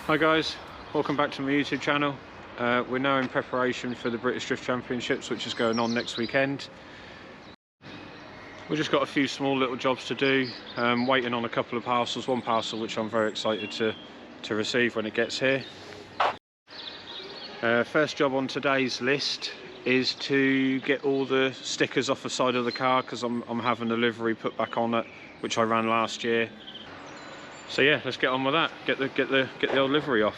Hi guys, welcome back to my YouTube channel. We're now in preparation for the British Drift Championships, which is going on next weekend. We've just got a few small little jobs to do, waiting on a couple of parcels, one parcel which I'm very excited to receive when it gets here. First job on today's list is to get all the stickers off the side of the car, because I'm having a livery put back on it, which I ran last year. So yeah, let's get on with that. Get the old livery off.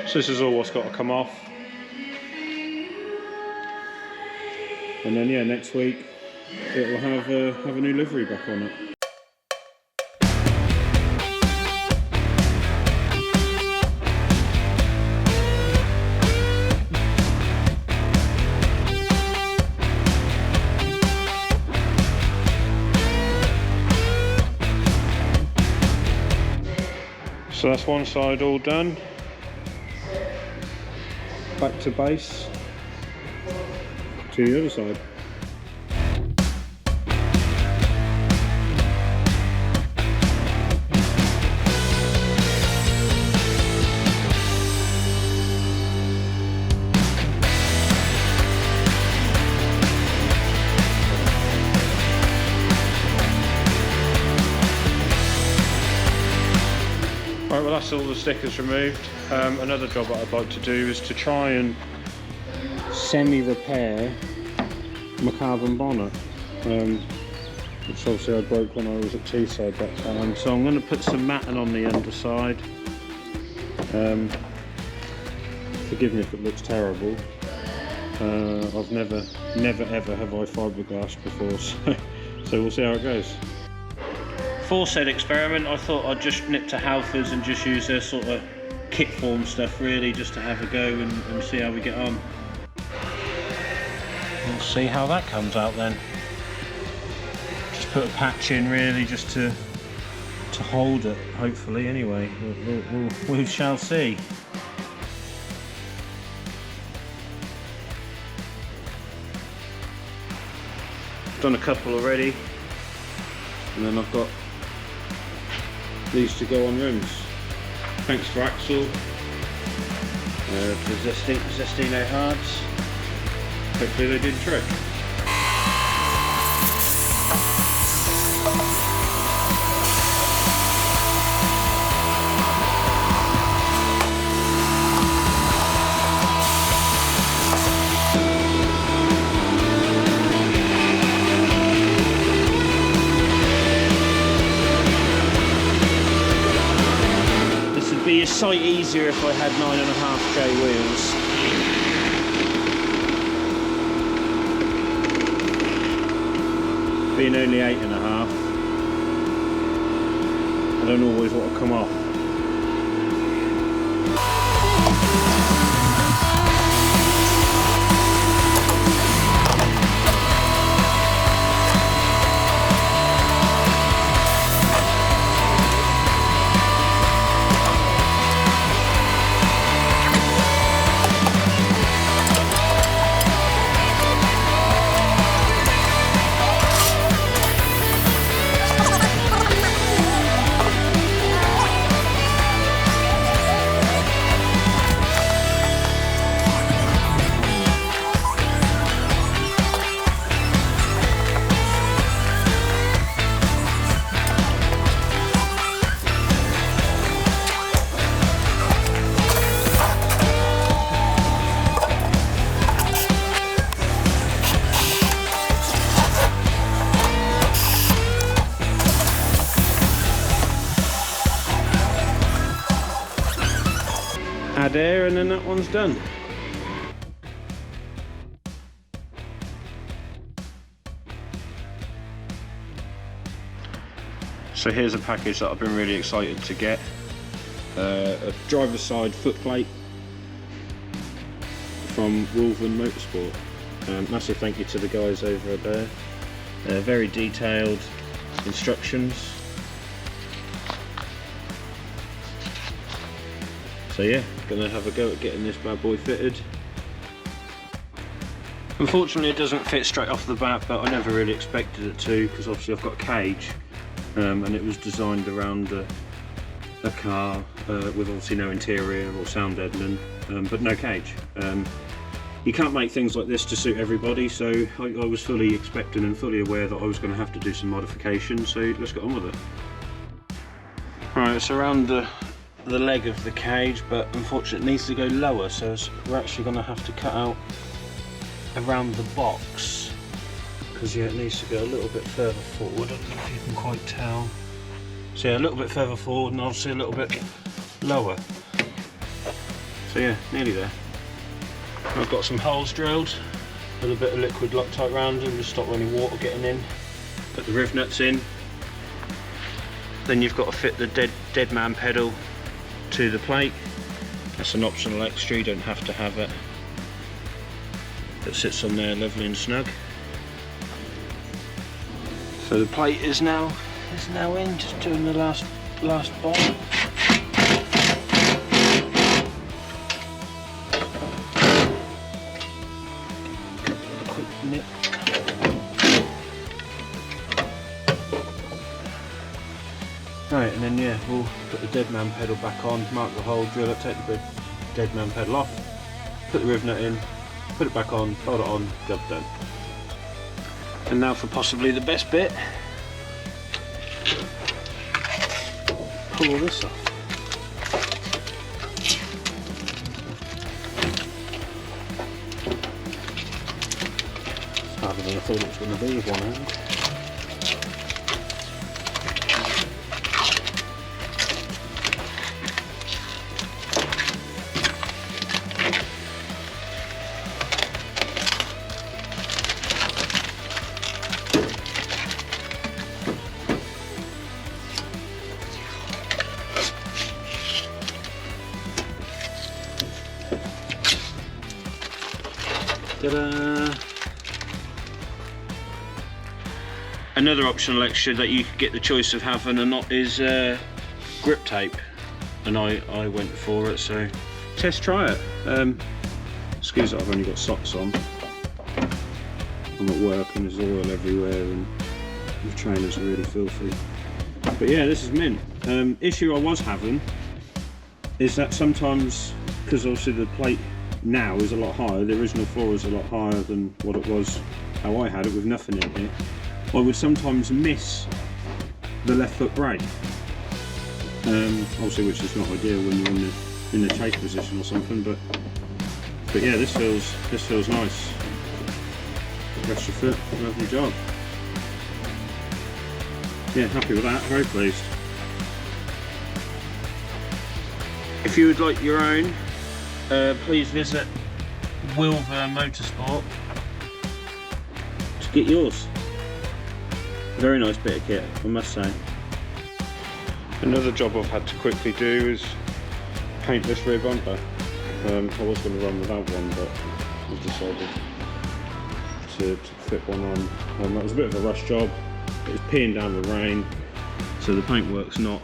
So this is all what's got to come off. And then yeah, next week it will have a new livery back on it. So that's one side all done. Back to base to the other side. Right, well that's all the stickers removed. Another job that I'd like to do is to try and semi-repair my carbon bonnet, which obviously I broke when I was at Teesside that time. So I'm going to put some matting on the underside. Forgive me if it looks terrible. I've never ever have I fiberglass before, so we'll see how it goes. For said experiment, I thought I'd just nip to Halfords and just use their sort of kit form stuff really, just to have a go and see how we get on. We'll see how that comes out then. Just put a patch in really, just to hold it, hopefully anyway. We shall see. I've done a couple already, and then I've got these to go on rims. Thanks for Axel, for Zestino Hards. Hopefully they did the trick. Be a sight easier if I had 9.5J wheels. Being only 8.5, I don't always want to come off. Add air and then that one's done. So here's a package that I've been really excited to get. A driver's side footplate from Wolven Motorsport. Massive thank you to the guys over there. Very detailed instructions. So yeah, gonna have a go at getting this bad boy fitted. Unfortunately it doesn't fit straight off the bat, but I never really expected it to, because obviously I've got a cage. and it was designed around a car with obviously no interior or sound deadening, but no cage. You can't make things like this to suit everybody, so I was fully expecting and fully aware that I was going to have to do some modifications, so let's get on with it. Right, it's around the leg of the cage, but unfortunately it needs to go lower, so we're actually going to have to cut out around the box, because yeah, it needs to go a little bit further forward. I don't know if you can quite tell. So yeah, a little bit further forward and obviously a little bit lower. So yeah, nearly there. I've got some holes drilled with a bit of liquid Loctite around them to stop any water getting in. Put the riv nuts in. Then you've got to fit the dead man pedal to the plate. That's an optional extra, you don't have to have it. It sits on there lovely and snug. So the plate is now in, just doing the last bolt. Quick nip. Right, and then yeah, we'll put the dead man pedal back on, mark the hole, drill it, take the dead man pedal off, put the riv nut in, put it back on, hold it on, job done. And now for possibly the best bit. Pull all this off. It's harder than I thought it was going to be with one hand. Ta-da! Another optional extra that you could get the choice of having or not is grip tape, and I went for it, so try it. Excuse that I've only got socks on. I'm at work and there's oil everywhere and the trainers are really filthy. But yeah, this is mint. Issue I was having is that sometimes, because obviously the plate now is a lot higher, the original floor is a lot higher than what it was how I had it with nothing in here, I would sometimes miss the left foot brake, obviously, which is not ideal when you're in the chase position or something, but yeah, this feels nice. Rest your foot, lovely job. Yeah, happy with that, very pleased. If you would like your own, please visit Wilver Motorsport to get yours. Very nice bit of kit, I must say. Another job I've had to quickly do is paint this rear bumper. I was going to run without one, but I've decided to fit one on. That was a bit of a rush job. It was peeing down the rain, so the paintwork's not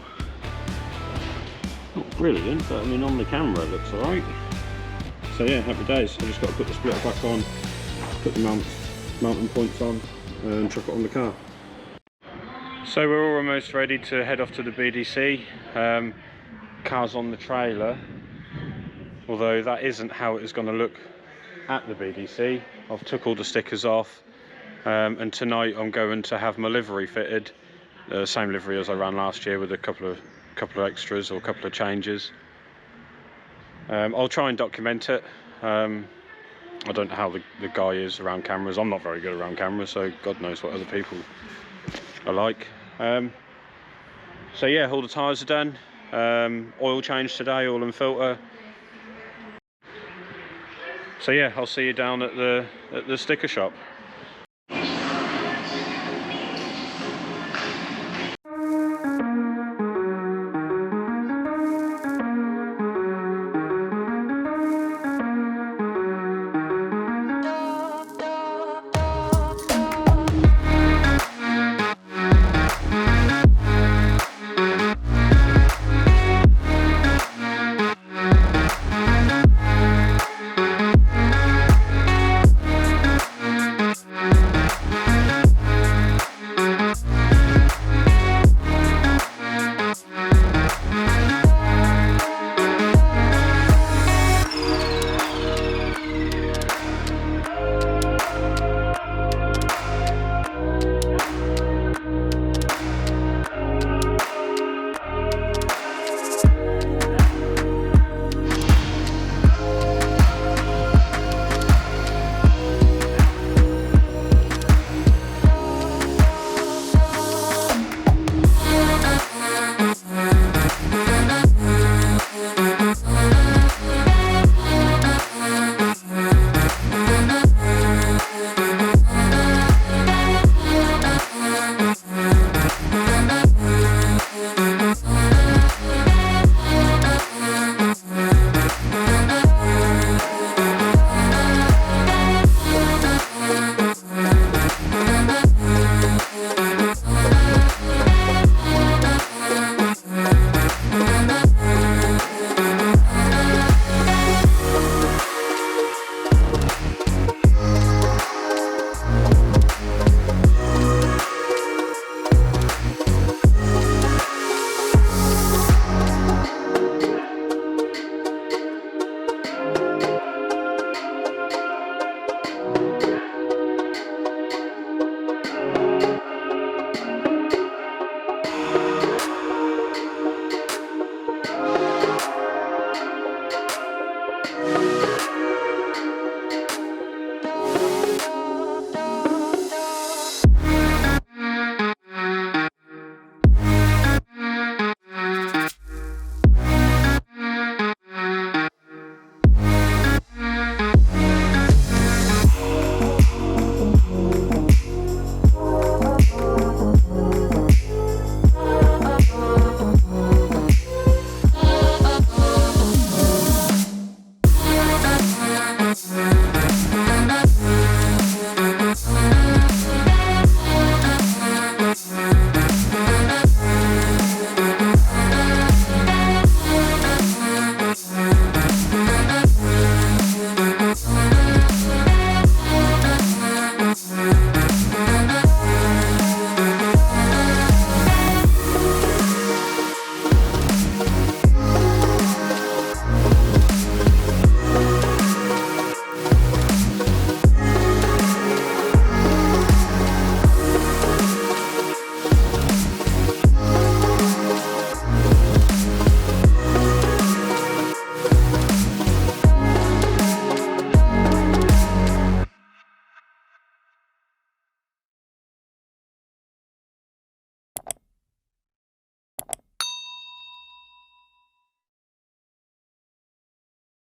brilliant, but I mean on the camera it looks alright. So yeah, happy days. I just got to put the splitter back on, put the mounting points on, and chuck it on the car. So we're almost ready to head off to the BDC. Car's on the trailer, although that isn't how it is going to look at the BDC. I've took all the stickers off, and tonight I'm going to have my livery fitted, the same livery as I ran last year with a couple of extras or a couple of changes. I'll try and document it. I don't know how the guy is around cameras. I'm not very good around cameras, so God knows what other people are like. So yeah, all the tyres are done. Oil change today, oil and filter. So yeah, I'll see you down at the sticker shop.